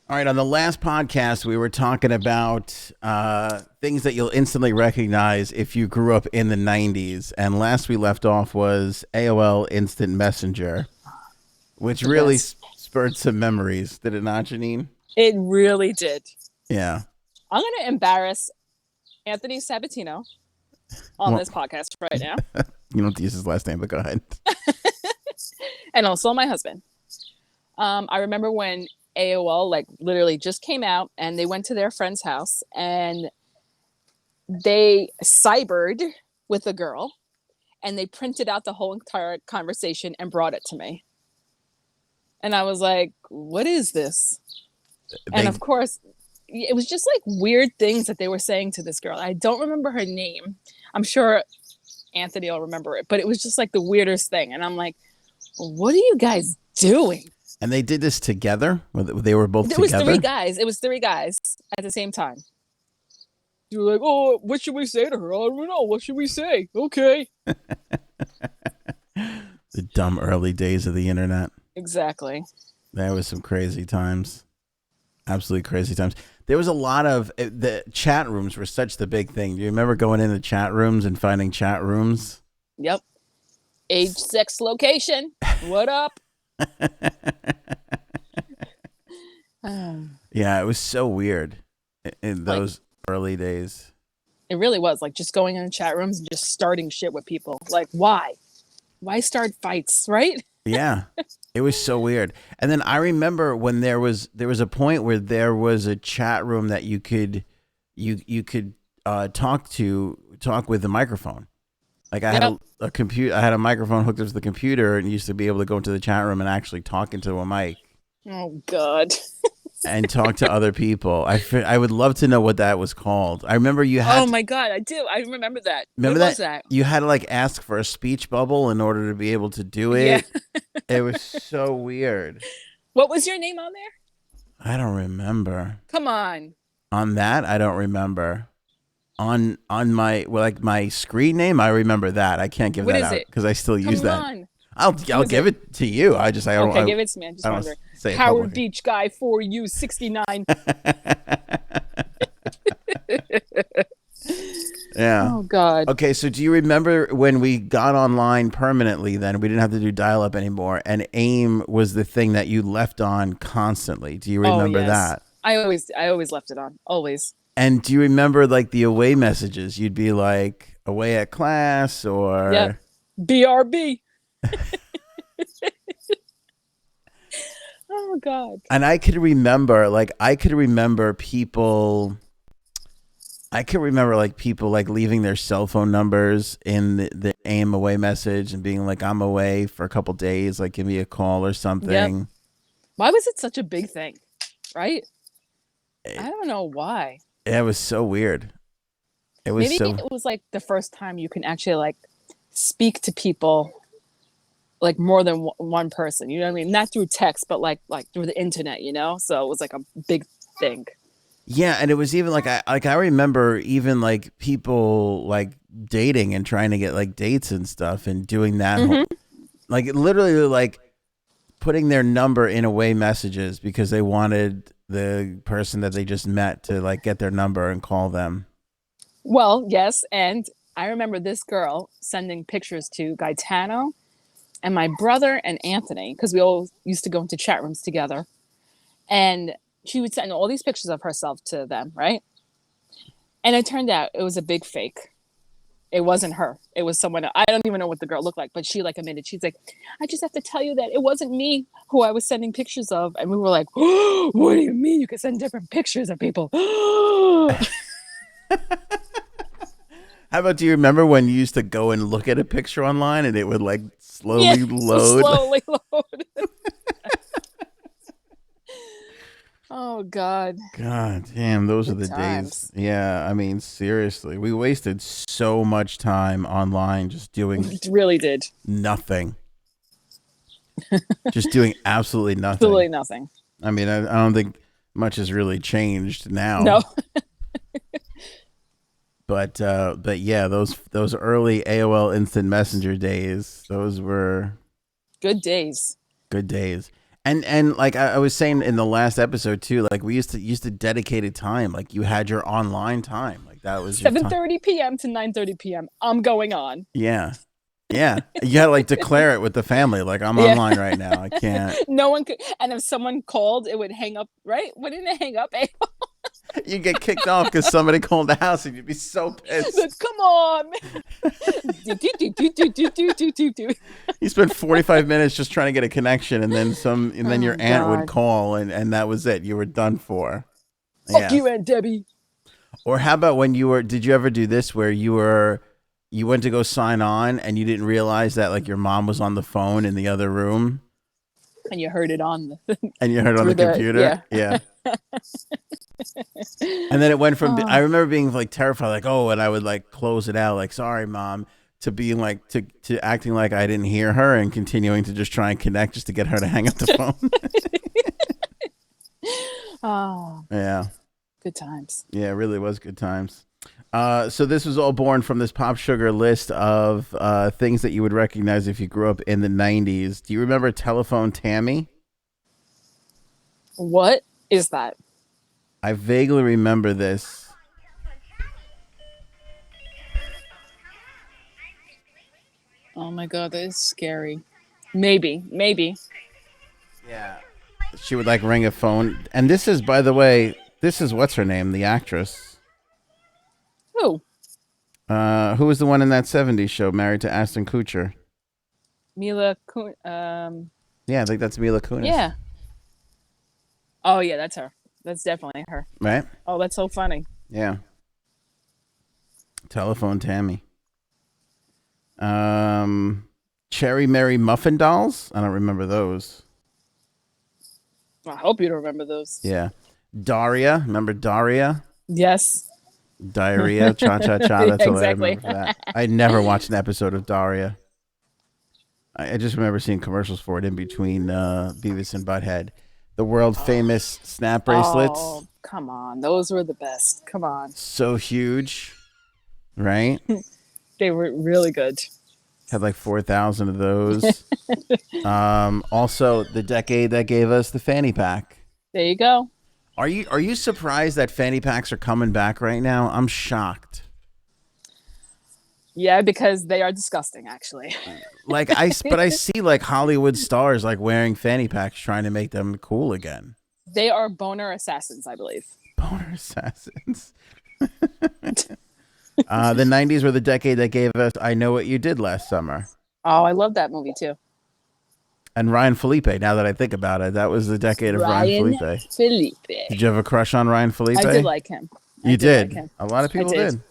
All right, on the last podcast, we were talking about things that you'll instantly recognize if you grew up in the 90s. And last we left off was AOL Instant Messenger, which The really best. spurred some memories. Did it not, Janine? It really did. Yeah. I'm going to embarrass Anthony Sabatino on Well, this podcast right now. you don't have to use his last name, but go ahead. And also my husband. I remember when AOL like literally just came out and they went to their friend's house and they cybered with a girl and they printed out the whole entire conversation and brought it to me. And I was like, what is this? And of course, it was just like weird things that they were saying to this girl. I don't remember her name. I'm sure Anthony will remember it, but it was just like the weirdest thing. And I'm like, what are you guys doing? And they did this together? They were both It was together? It was three guys at the same time. You were like, oh, what should we say to her? I don't know. What should we say? Okay. The dumb early days of the internet. Exactly. That was some crazy times. Absolutely crazy times. There was a lot of the chat rooms were such the big thing. Do you remember going into chat rooms and finding chat rooms? Yep. Age, sex, location. What up? Yeah, it was so weird in those early days. It really was like just going in chat rooms and just starting shit with people. Like, why? Why start fights, right? Yeah, it was so weird. And then I remember when there was a point where there was a chat room that you could talk with the microphone. Like I had a computer, I had a microphone hooked up to the computer, and used to be able to go into the chat room and actually talk into a mic. Oh God. And talk to other people. I would love to know what that was called. I remember you had. Oh my God, I do. I remember that. Remember what that? Was that? You had to like ask for a speech bubble in order to be able to do it. Yeah. It was so weird. What was your name on there? I don't remember. Come on. On that, I don't remember. On my my screen name, I remember that. I can't give What that is out it? because I still use that. On. I'll give it to you. I don't. Okay, give it to me. I'm just wondering. Howard Beach guy for you 69. Yeah. Oh God. Okay, so do you remember when we got online permanently? Then we didn't have to do dial-up anymore, and AIM was the thing that you left on constantly. Do you remember that? I always left it on. Always. And do you remember like the away messages? You'd be like away at class or yeah, BRB. Oh God. And I could remember people. I can remember like people like leaving their cell phone numbers in the AIM away message and being like, I'm away for a couple days, like give me a call or something. Yep. Why was it such a big thing? Right? I don't know why. It was so weird. It was Maybe it was like the first time you can actually like speak to people like more than one person, you know what I mean? Not through text, but like through the internet, you know? So it was like a big thing. Yeah, and it was even like I remember even like people like dating and trying to get like dates and stuff and doing that like literally like putting their number in away messages because they wanted the person that they just met to like get their number and call them. Well, yes, and I remember this girl sending pictures to Gaetano and my brother and Anthony because we all used to go into chat rooms together, and she would send all these pictures of herself to them, right? And it turned out it was a big fake. It wasn't her. It was someone else. I don't even know what the girl looked like, but she like admitted. She's like, I just have to tell you that it wasn't me who I was sending pictures of. And we were like, oh, what do you mean you can send different pictures of people? How about, do you remember when you used to go and look at a picture online and it would like slowly load? Slowly load. Oh God. God damn, those are the times. days. Yeah, I mean, seriously, we wasted so much time online just doing It really did. nothing. Just doing absolutely nothing. Absolutely nothing. I mean, I don't think much has really changed now. No. But yeah, those early AOL Instant Messenger days, those were Good days. good days. And like I was saying in the last episode too, like we used to dedicated time. Like you had your online time. Like that was your time. 7:30 p.m. to 9:30 p.m. I'm going on. Yeah. Yeah. You had to like declare it with the family. Like I'm online right now. I can't. No one could. And if someone called, it would hang up, right? Wouldn't it hang up? You get kicked off because somebody called the house and you'd be so pissed. Come on. You spent 45 minutes just trying to get a connection, and then your aunt would call, and that was it. You were done for. Fuck you, Aunt Debbie. Or how about when did you ever do this where you went to go sign on and you didn't realize that like your mom was on the phone in the other room? And you heard it on the computer? Yeah. And then it went from I remember being like terrified, like, oh, and I would like close it out, like, sorry, Mom, to being like to acting like I didn't hear her and continuing to just try and connect just to get her to hang up the phone. Oh. Yeah. Good times. Yeah, it really was good times. So this was all born from this Pop Sugar list of things that you would recognize if you grew up in the 90s. Do you remember Telephone Tammy? What is that? I vaguely remember this. Oh my God, that is scary. Maybe. Yeah. She would like ring a phone. And this is, by the way, what's her name? The actress. Who? Who was the one in that 70s show married to Ashton Kutcher? Mila Kunis. Yeah, I think that's Mila Kunis. Yeah. Oh yeah, that's her. That's definitely her. Right? Oh, that's so funny. Yeah. Telephone Tammy. Cherry Mary Muffin Dolls? I don't remember those. I hope you don't remember those. Yeah. Daria. Remember Daria? Yes. Diarrhea. Cha-cha-cha. That's all Exactly. I remember for that. I never watched an episode of Daria. I just remember seeing commercials for it in between Beavis and Butthead. The world famous snap bracelets. Oh, come on. Those were the best. Come on. So huge. Right? They were really good. Had like 4,000 of those. Also, the decade that gave us the fanny pack. There you go. Are you surprised that fanny packs are coming back right now? I'm shocked. Yeah, because they are disgusting, actually. But I see like Hollywood stars like wearing fanny packs trying to make them cool again. They are boner assassins, I believe. Boner assassins. The 90s were the decade that gave us I Know What You Did Last Summer. Oh, I love that movie too. And Ryan Felipe, now that I think about it, that was the decade of Ryan Felipe. Did you have a crush on Ryan Felipe? I did like him. You did? Like him. A lot of people did.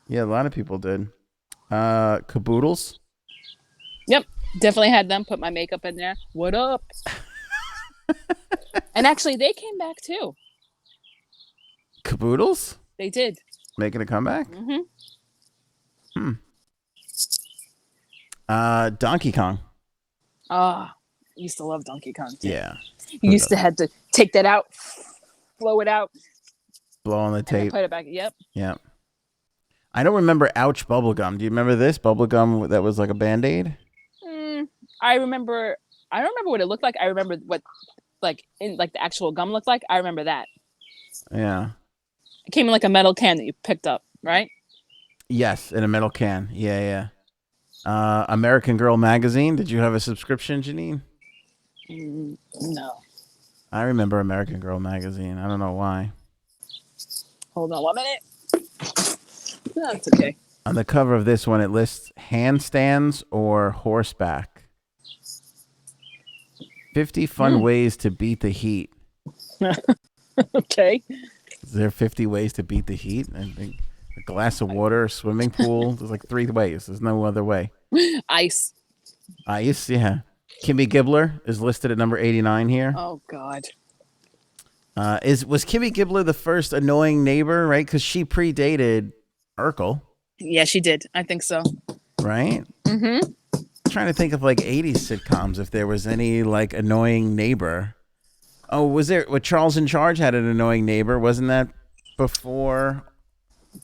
Yeah, a lot of people did. Caboodles? Yep. Definitely had them. Put my makeup in there. What up? And actually, they came back too. Caboodles? They did. Making a comeback? Mm-hmm. Donkey Kong. I used to love Donkey Kong too. Yeah. You used to have to take that out, blow it out. Blow on the tape. Put it back. Yep. Yeah. I don't remember Ouch Bubblegum. Do you remember this? Bubblegum that was like a Band-Aid? I remember. I don't remember what it looked like. I remember what the actual gum looked like. I remember that. Yeah. It came in like a metal can that you picked up, right? Yes, in a metal can. Yeah. American Girl magazine. Did you have a subscription, Janine? No. I remember American Girl magazine. I don't know why. Hold on 1 minute. No, it's okay. On the cover of this one, it lists handstands or horseback. 50 fun ways to beat the heat. Okay. Is there 50 ways to beat the heat? I think a glass of water, a swimming pool. There's like 3 ways. There's no other way. Ice, yeah. Kimmy Gibbler is listed at number 89 here. Oh, God. Was Kimmy Gibbler the first annoying neighbor, right? Because she predated Urkel. Yeah, she did. I think so. Right? Mm-hmm. Trying to think of like 80s sitcoms if there was any like annoying neighbor. Oh, was there? What Charles in Charge had an annoying neighbor? Wasn't that before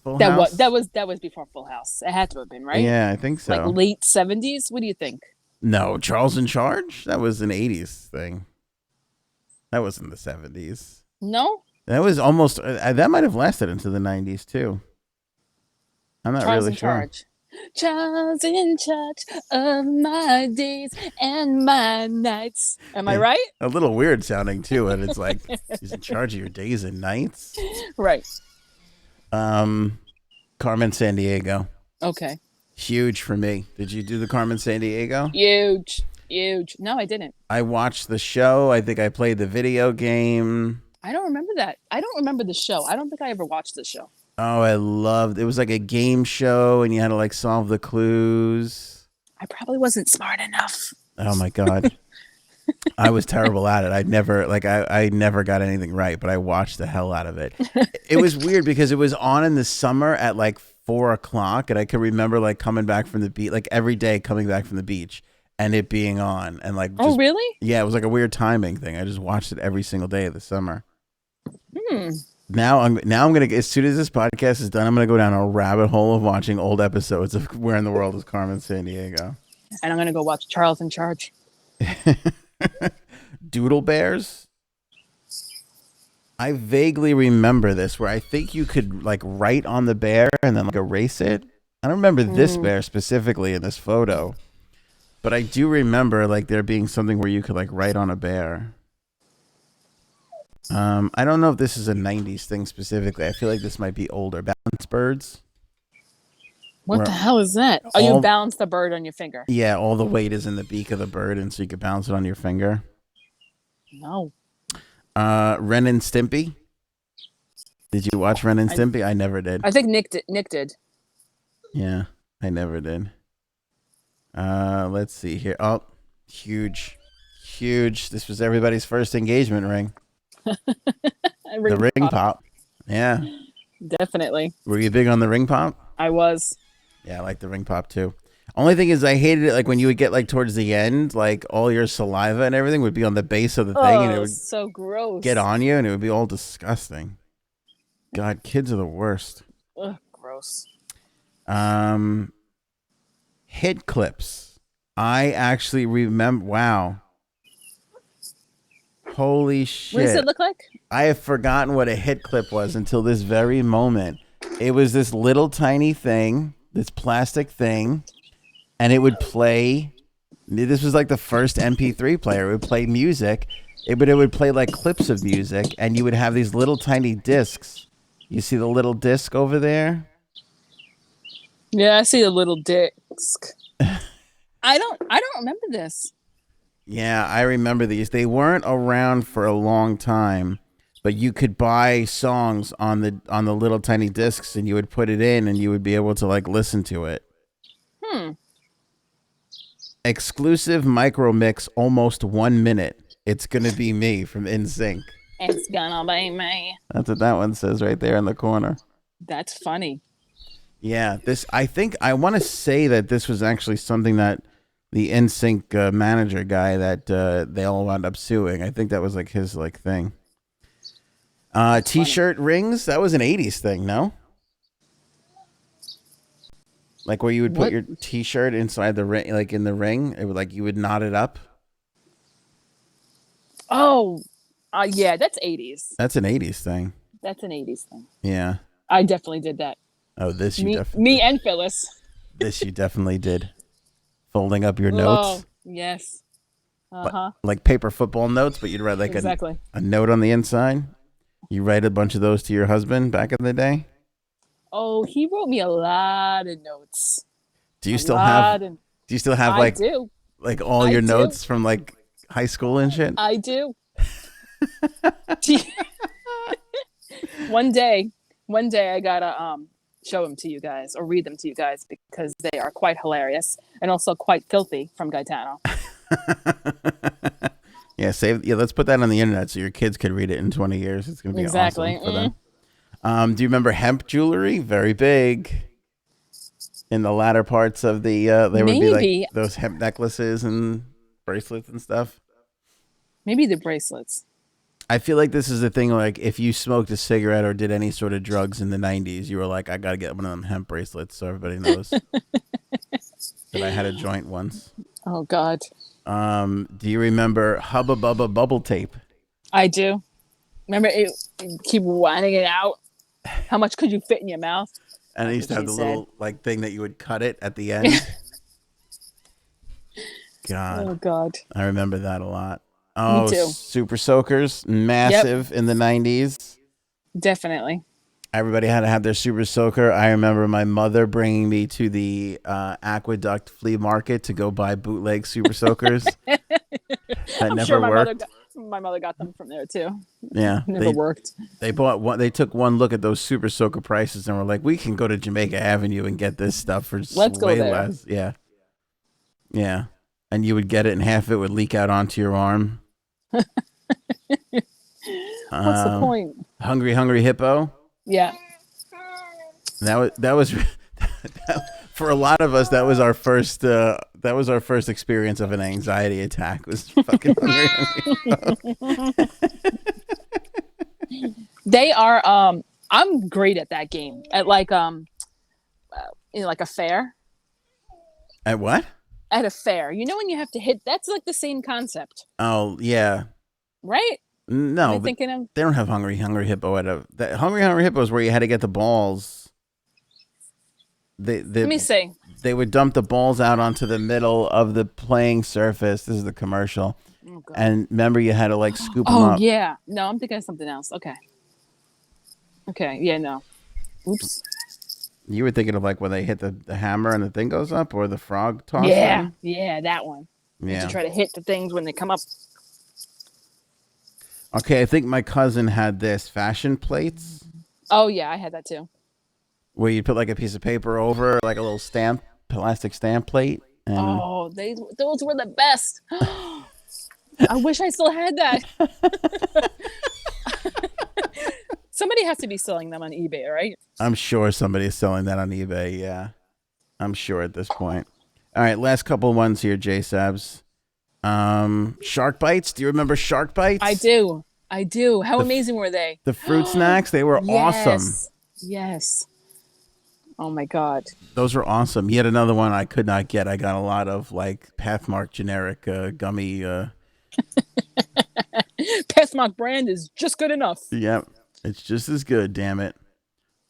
Full House? That was before Full House. It had to have been, right? Yeah, I think so. Like late 70s. What do you think? No, Charles in Charge? That was an 80s thing. That wasn't the 70s. No? That was almost, that might have lasted into the 90s too. I'm not Charles really in sure. Charge. Charles in charge of my days and my nights. Am I right? A little weird sounding too, and it's like he's in charge of your days and nights. Right. Carmen Sandiego. Okay. Huge for me. Did you do the Carmen Sandiego? Huge. Huge. No, I didn't. I watched the show. I think I played the video game. I don't remember that. I don't remember the show. I don't think I ever watched the show. Oh, I loved it. Was like a game show, and you had to like solve the clues. I probably wasn't smart enough. Oh my god, I was terrible at it. I never got anything right, but I watched the hell out of it. It was weird because it was on in the summer at like 4:00, and I could remember like coming back from the beach, like every day coming back from the beach, and it being on, and like. Oh really? Yeah, it was like a weird timing thing. I just watched it every single day of the summer. Hmm. Now I'm gonna, as soon as this podcast is done, I'm gonna go down a rabbit hole of watching old episodes of Where in the World is Carmen Sandiego. And I'm gonna go watch Charles in Charge. Doodle Bears. I vaguely remember this, where I think you could like write on the bear and then like erase it. I don't remember this bear specifically in this photo, but I do remember like there being something where you could like write on a bear. I don't know if this is a 90s thing specifically. I feel like this might be older. Balance birds. What the hell is that? Oh, you balance the bird on your finger. Yeah, all the weight is in the beak of the bird, and so you could balance it on your finger. No. Ren and Stimpy. Did you watch Ren and Stimpy? I never did. I think Nick did. Yeah, I never did. Let's see here. Oh, huge. This was everybody's first engagement ring. The ring pop. Yeah. Definitely. Were you big on the ring pop? I was. Yeah, I like the ring pop too. Only thing is I hated it like when you would get like towards the end, like all your saliva and everything would be on the base of the thing, and it would so gross. Get on you, and it would be all disgusting. God, kids are the worst. Ugh, gross. Hit clips. I actually remember. Wow. Holy shit. What does it look like? I have forgotten what a hit clip was until this very moment. It was this little tiny thing, this plastic thing, and it would play. This was like the first MP3 player. It would play music, but it would play like clips of music, and you would have these little tiny discs. You see the little disc over there? Yeah, I see a little disc. I don't remember this. Yeah, I remember these. They weren't around for a long time, but you could buy songs on the little tiny discs, and you would put it in, and you would be able to like listen to it. Exclusive micro mix, almost 1 minute. It's gonna be me from NSYNC. It's gonna be me. That's what that one says right there in the corner. That's funny. Yeah, I think I want to say that this was actually something that the NSYNC manager guy that they all wound up suing. I think that was like his like thing. T-shirt rings, that was an 80s thing, no? Like where you would put your T-shirt inside the ring, like in the ring, it would like you would knot it up. Oh, yeah, that's 80s. That's an 80s thing. That's an 80s thing. Yeah. I definitely did that. Oh, this you definitely. Me and Phyllis. This you definitely did. Folding up your notes. Oh, yes. Uh-huh. Like paper football notes, but you'd write like a note on the inside. You write a bunch of those to your husband back in the day? Oh, he wrote me a lot of notes. Do you still have like I do. Like all your notes from like high school and shit? I do. One day I gotta show them to you guys or read them to you guys because they are quite hilarious and also quite filthy from Gaetano. Yeah, let's put that on the internet so your kids could read it in 20 years. It's gonna be awesome for them. Do you remember hemp jewelry? Very big. In the latter parts of the there would be like those hemp necklaces and bracelets and stuff. Maybe the bracelets. I feel like this is a thing, like if you smoked a cigarette or did any sort of drugs in the 90s, you were like, I gotta get one of them hemp bracelets so everybody knows that I had a joint once. Oh God. Do you remember Hubba Bubba Bubble Tape? I do. Remember, you keep whining it out. How much could you fit in your mouth? And That's I used what to have she the said. little like thing that you would cut it at the end. Oh God, God. I remember that a lot. Me Oh, too. Super Soakers, Yep. massive in the 90s. Definitely. Everybody had to have their Super Soaker. I remember my mother bringing me to the Aqueduct flea market to go buy bootleg Super Soakers. That I'm never sure worked. my mother got them from there too. Yeah, Never worked. they bought one. They took one look at those Super Soaker prices and were like, "We can go to Jamaica Avenue and get this stuff for Let's go way there. less." Yeah, yeah, and you would get it, and half of it would leak out onto your arm. What's the point? Hungry Hippo. Yeah. That was for a lot of us. That was our first. That was our first experience of an anxiety attack. Was fucking Hungry Hippo. They are I'm great at that game. At like like a fair. At what? At a fair. You know when you have to hit, that's like the same concept. Oh yeah. Right? Am No, I but thinking of they don't have Hungry Hippo at a. That Hungry Hippo is where you had to get the balls. Let me see. They would dump the balls out onto the middle of the playing surface. This is the commercial. Oh, God. And remember, you had to like scoop them Oh up. yeah. No, I'm thinking of something else. Okay. Okay. Yeah, no. Oops. You were thinking of like when they hit the hammer and the thing goes up, or the frog toss Yeah. thing? Yeah, that one. Yeah. To try to hit the things when they come up. Okay, I think my cousin had this fashion plates Oh yeah, I had that too. where you put like a piece of paper over, like a little stamp, plastic stamp plate. And Oh, those were the best. I wish I still had that. Somebody has to be selling them on eBay, right? I'm sure somebody's selling that on eBay. Yeah, I'm sure at this point. All right, last couple ones here, J Sabs. Shark bites. Do you remember shark bites? I do. I do. How amazing were they? The fruit snacks. They were awesome. Yes. Oh my God. Those were awesome. Yet another one I could not get. I got a lot of like Pathmark generic gummy. Pathmark brand is just good enough. Yep, it's just as good. Damn it.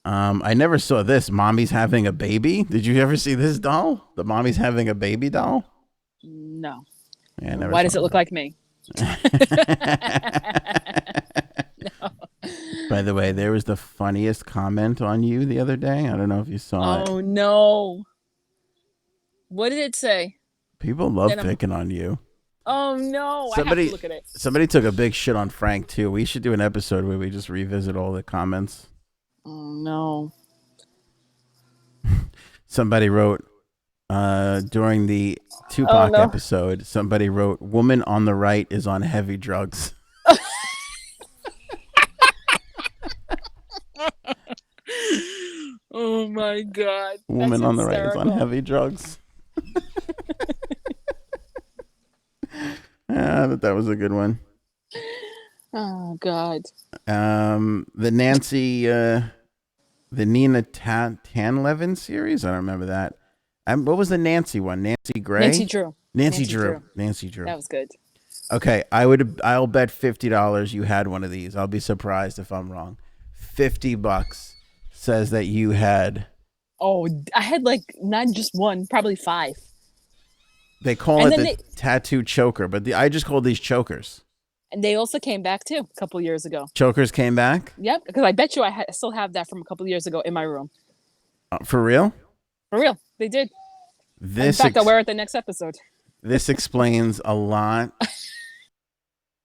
I never saw this. Mommy's having a baby. Did you ever see this doll? The Mommy's having a baby doll. No. Yeah, I never Why saw does it look that. like me? No. By the way, there was the funniest comment on you the other day. I don't know if you saw it. Oh no. What did it say? People love Then I'm- picking on you. Oh no. I have to look at it. Somebody took a big shit on Frank too. We should do an episode where we just revisit all the comments. Oh no. Somebody wrote during the Tupac episode, somebody wrote, "Woman on the right is on heavy drugs." Oh my God. Woman That's on the right is on hysterical. heavy drugs. Yeah, but that was a good one. Oh God. The Nina Tanlevin series. I don't remember that. What was the Nancy one? Nancy Gray. Nancy Drew. Nancy Drew. That was good. Okay, I'll bet $50 you had one of these. I'll be surprised if I'm wrong. $50 says that you had. Oh, I had like not just one, probably 5. They call And it then the tattoo choker, but I just call these chokers. And they also came back too a couple years ago. Chokers came back? Yep, because I bet you I still have that from a couple years ago in my room. For real? For real, they did. In fact, I'll wear it the next episode. This explains a lot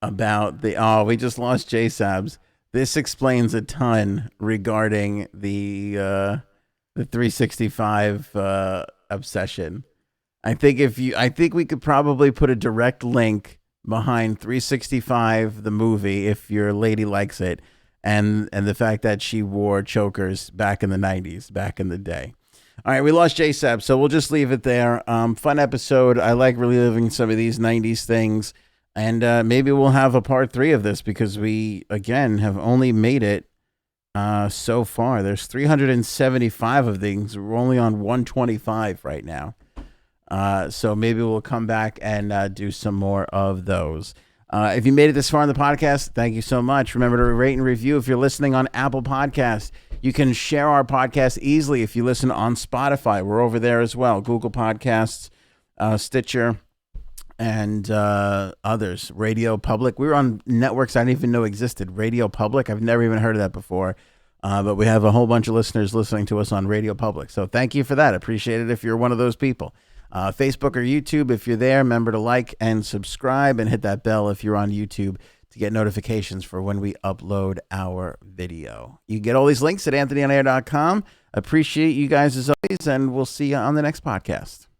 about we just lost J-Sabs. This explains a ton regarding the 365 obsession. I think we could probably put a direct link behind 365 the movie if your lady likes it, and the fact that she wore chokers back in the 90s, back in the day. All right, we lost J-Sab, so we'll just leave it there. Fun episode. I like reliving some of these 90s things, and maybe we'll have a part 3 of this because we, again, have only made it so far. There's 375 of things. We're only on 125 right now. So maybe we'll come back and do some more of those. If you made it this far in the podcast, thank you so much. Remember to rate and review if you're listening on Apple Podcasts. You can share our podcast easily if you listen on Spotify. We're over there as well. Google Podcasts, Stitcher, and others. Radio Public. We were on networks I didn't even know existed. Radio Public. I've never even heard of that before. But we have a whole bunch of listeners listening to us on Radio Public. So thank you for that. Appreciate it if you're one of those people. Facebook or YouTube, if you're there, remember to like and subscribe and hit that bell if you're on YouTube to get notifications for when we upload our video. You get all these links at anthonyonair.com. Appreciate you guys as always, and we'll see you on the next podcast.